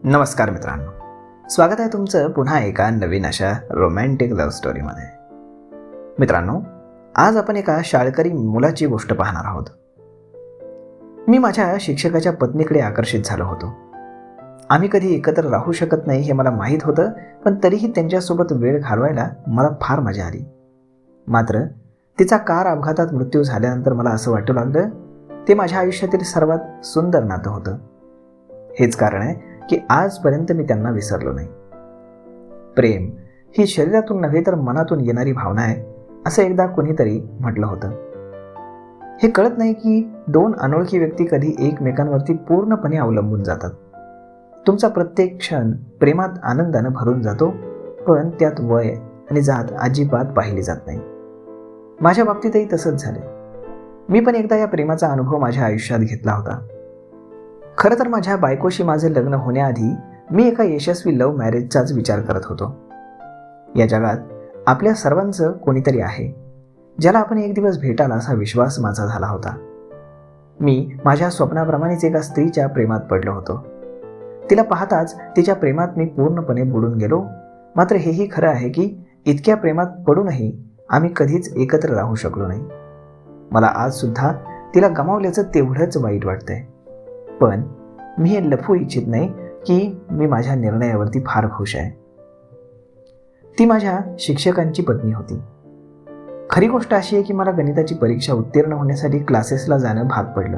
नमस्कार मित्रांनो, स्वागत आहे तुमचं पुन्हा एका नवीन अशा रोमॅन्टिक लव्ह स्टोरीमध्ये. मित्रांनो, आज आपण एका शाळकरी मुलाची गोष्ट पाहणार आहोत. मी माझ्या शिक्षकाच्या पत्नीकडे आकर्षित झालो होतो. आम्ही कधी एकत्र राहू शकत नाही हे मला माहीत होतं, पण तरीही त्यांच्यासोबत वेळ घालवायला मला फार मजा आली. मात्र तिचा कार अपघातात मृत्यू झाल्यानंतर मला असं वाटू लागलं ते माझ्या आयुष्यातील सर्वात सुंदर नातं होतं. हेच कारण आहे की आजपर्यंत मी त्यांना विसरलो नाही. प्रेम ही शरीरातून नव्हे तर मनातून येणारी भावना आहे, असं एकदा कोणीतरी म्हटलं होतं. हे कळत नाही की दोन अनोळखी व्यक्ती कधी एकमेकांवरती पूर्णपणे अवलंबून जातात. तुमचा प्रत्येक क्षण प्रेमात आनंदानं भरून जातो, पण त्यात वय आणि जात अजिबात पाहिली जात नाही. माझ्या बाबतीतही तसंच झालं. मी पण एकदा या प्रेमाचा अनुभव माझ्या आयुष्यात घेतला होता. खरं तर माझ्या बायकोशी माझं लग्न होण्याआधी मी एका यशस्वी लव्ह मॅरेजचाच विचार करत होतो. या जगात आपल्या सर्वांचं कोणीतरी आहे ज्याला आपण एक दिवस भेटाल असा विश्वास माझा झाला होता. मी माझ्या स्वप्नाप्रमाणेच एका स्त्रीच्या प्रेमात पडलो होतो. तिला पाहताच तिच्या प्रेमात मी पूर्णपणे बुडून गेलो. मात्र हेही खरं आहे की इतक्या प्रेमात पडूनही आम्ही कधीच एकत्र राहू शकलो नाही. मला आज सुद्धा तिला गमावल्याचं तेवढंच वाईट वाटतंय. पण मी हे लपवू इच्छित नाही की मी माझ्या निर्णयावरती फार खुश आहे. ती माझ्या शिक्षकांची पत्नी होती. खरी गोष्ट अशी आहे की मला गणिताची परीक्षा उत्तीर्ण होण्यासाठी क्लासेसला जाणं भाग पडलं.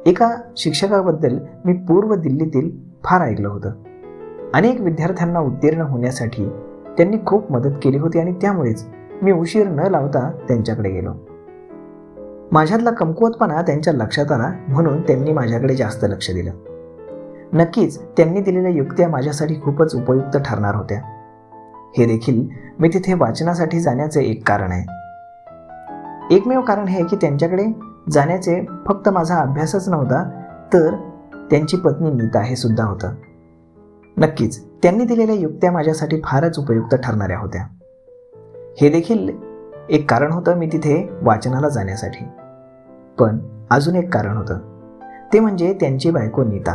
एका शिक्षकाबद्दल मी पूर्व दिल्लीतील फार ऐकलं होतं. अनेक विद्यार्थ्यांना उत्तीर्ण होण्यासाठी त्यांनी खूप मदत केली होती आणि त्यामुळेच मी उशीर न लावता त्यांच्याकडे गेलो. माझ्यातला कमकुवतपणा त्यांच्या लक्षात आला, म्हणून त्यांनी माझ्याकडे जास्त लक्ष दिलं. नक्कीच त्यांनी दिलेल्या युक्त्या माझ्यासाठी खूपच उपयुक्त ठरणार होत्या. हे देखील मी तिथे वाचनासाठी जाण्याचे एक कारण आहे. एकमेव कारण हे की त्यांच्याकडे जाण्याचे फक्त माझा अभ्यासच नव्हता, तर त्यांची पत्नी नीता हे सुद्धा होतं. नक्कीच त्यांनी दिलेल्या युक्त्या माझ्यासाठी फारच उपयुक्त ठरणाऱ्या होत्या. हे देखील एक कारण होतं मी तिथे वाचनाला जाण्यासाठी. पण अजून एक कारण होतं, ते म्हणजे त्यांची बायको नीता.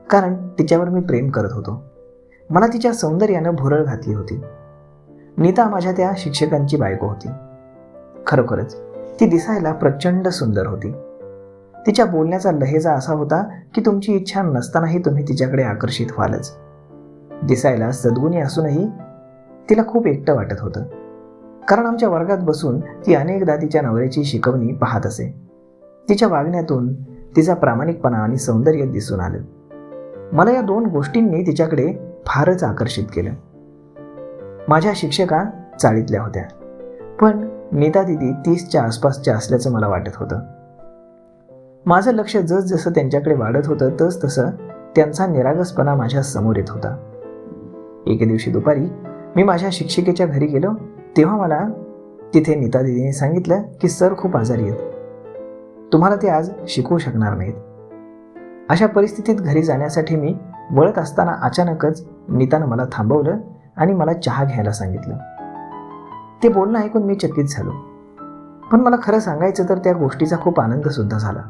कारण तिच्यावर मी प्रेम करत होतो. मला तिच्या सौंदर्यानं भुरळ घातली होती. नीता माझ्या त्या शिक्षकांची बायको होती. खरोखरच ती दिसायला प्रचंड सुंदर होती. तिच्या बोलण्याचा लहेजा असा होता की तुमची इच्छा नसतानाही तुम्ही तिच्याकडे आकर्षित व्हालच. दिसायला सद्गुणी असूनही तिला खूप एकटं वाटत होतं. कारण आमच्या वर्गात बसून ती अनेकदा तिच्या नवऱ्याची शिकवणी पाहत असे. तिच्या वागण्यातून तिचा प्रामाणिकपणा आणि सौंदर्य दिसून आलं. मला या दोन गोष्टींनी तिच्याकडे फारच आकर्षित केलं. माझ्या शिक्षका चाळीतल्या होत्या, पण नीता दिदी 30च्या आसपासच्या असल्याचं मला वाटत होतं. माझं लक्ष जसजसं त्यांच्याकडे वाढत होतं तसतसं त्यांचा निरागसपणा माझ्या समोर येत होता. एके दिवशी दुपारी मी माझ्या शिक्षिकेच्या घरी गेलो, तेव्हा मला तिथे नीता दिदीने सांगितलं की सर खूप आजारी आहेत, तुम्हाला ते आज शिकवू शकणार नाहीत. अशा परिस्थितीत घरी जाण्यासाठी मी वळत असताना अचानकच नीतानं मला थांबवलं आणि मला चहा घ्यायला सांगितलं. ते बोलणं ऐकून मी चकित झालो, पण मला खरं सांगायचं तर त्या गोष्टीचा खूप आनंद सुद्धा झाला.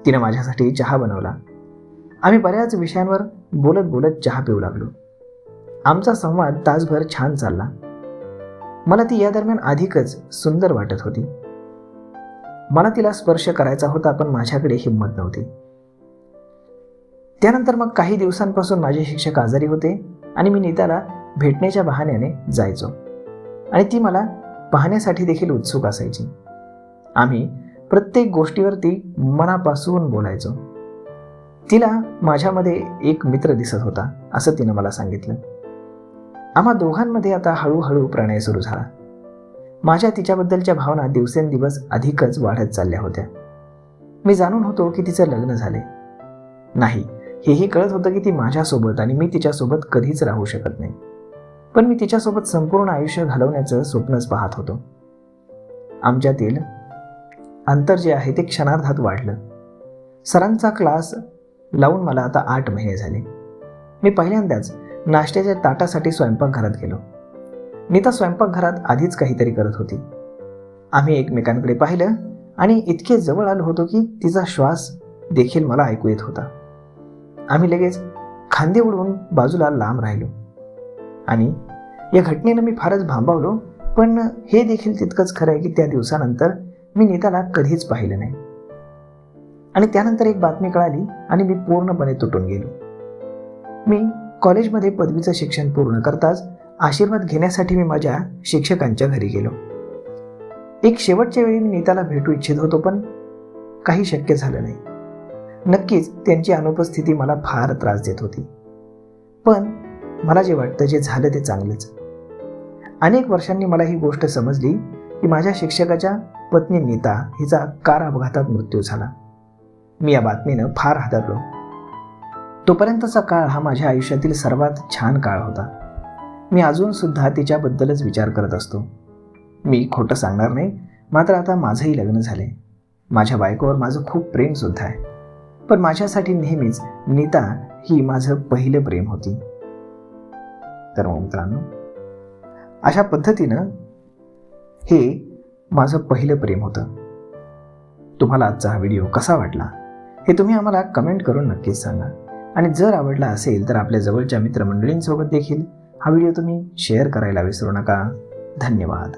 तिनं माझ्यासाठी चहा बनवला. आम्ही बऱ्याच विषयांवर बोलत बोलत चहा पिऊ लागलो. आमचा संवाद तासभर छान चालला. मला ती या दरम्यान अधिकच सुंदर वाटत होती. मला तिला स्पर्श करायचा होता, पण माझ्याकडे हिंमत नव्हती. त्यानंतर मग काही दिवसांपासून माझे शिक्षक आजारी होते आणि मी नीताला भेटण्याच्या बहाण्याने जायचो आणि ती मला पाहण्यासाठी देखील उत्सुक असायची. आम्ही प्रत्येक गोष्टीवरती मनापासून बोलायचो. तिला माझ्यामध्ये एक मित्र दिसत होता असं तिनं मला सांगितलं. आम्हा दोघांमध्ये आता हळूहळू प्रणय सुरू झाला. माझ्या तिच्याबद्दलच्या भावना दिवसेंदिवस अधिकच वाढत चालल्या होत्या. मी जाणून होतो की तिचं लग्न झाले नाही, हेही कळत होतं की ती माझ्यासोबत आणि मी तिच्यासोबत कधीच राहू शकत नाही. पण मी तिच्यासोबत संपूर्ण आयुष्य घालवण्याचं स्वप्नच पाहत होतो. आमच्यातील अंतर जे आहे ते क्षणार्धात वाढलं. सरांचा क्लास लावून मला आता 8 महिने झाले. मी पहिल्यांदाच नाश्त्याच्या ताटासाठी स्वयंपाकघरात गेलो. नीता स्वयंपाकघरात आधीच काहीतरी करत होती. आम्ही एकमेकांकडे पाहिलं आणि इतके जवळ आलो होतो की तिचा श्वास देखील मला ऐकू येत होता. आम्ही लगेच खांदे उडवून बाजूला लांब राहिलो. आणि या घटनेनं मी फारच भांबावलो. पण हे देखील तितकंच खरं आहे की त्या दिवसानंतर मी नीताला कधीच पाहिलं नाही. आणि त्यानंतर एक बातमी कळाली आणि मी पूर्णपणे तुटून गेलो. मी कॉलेजमध्ये पदवीचं शिक्षण पूर्ण करताच आशीर्वाद घेण्यासाठी मी माझ्या शिक्षकांच्या घरी गेलो. एक शेवटच्या वेळी मी नीताला भेटू इच्छित होतो, पण काही शक्य झालं नाही. नक्कीच त्यांची अनुपस्थिती मला फार त्रास देत होती. पण मला जे वाटतं, जे झालं ते चांगलंच. अनेक वर्षांनी मला ही गोष्ट समजली की माझ्या शिक्षकाच्या पत्नी नीता हिचा कार अपघातात मृत्यू झाला. मी या बातमीनं फार हादरलो. तोपर्यंतचा काळ हा माझ्या आयुष्यातील सर्वात छान काळ होता. मी अजून सुद्धा तिच्याबद्दलच विचार करत असतो. मी खोटं सांगणार नाही, मात्र आता माझंही लग्न झाले. माझ्या बायकोवर माझं खूप प्रेम सुद्धा आहे. पण माझ्यासाठी नेहमीच नीता ही माझं पहिलं प्रेम होती. तर मित्रांनो, अशा पद्धतीनं हे माझं पहिलं प्रेम होतं. तुम्हाला आजचा हा व्हिडिओ कसा वाटला हे तुम्ही आम्हाला कमेंट करून नक्कीच सांगा. आणि जर आवडला असेल तर आपल्या जवळच्या मित्रमंडळींसोबत देखील हा व्हिडिओ तुम्ही शेअर करायला विसरू नका. धन्यवाद.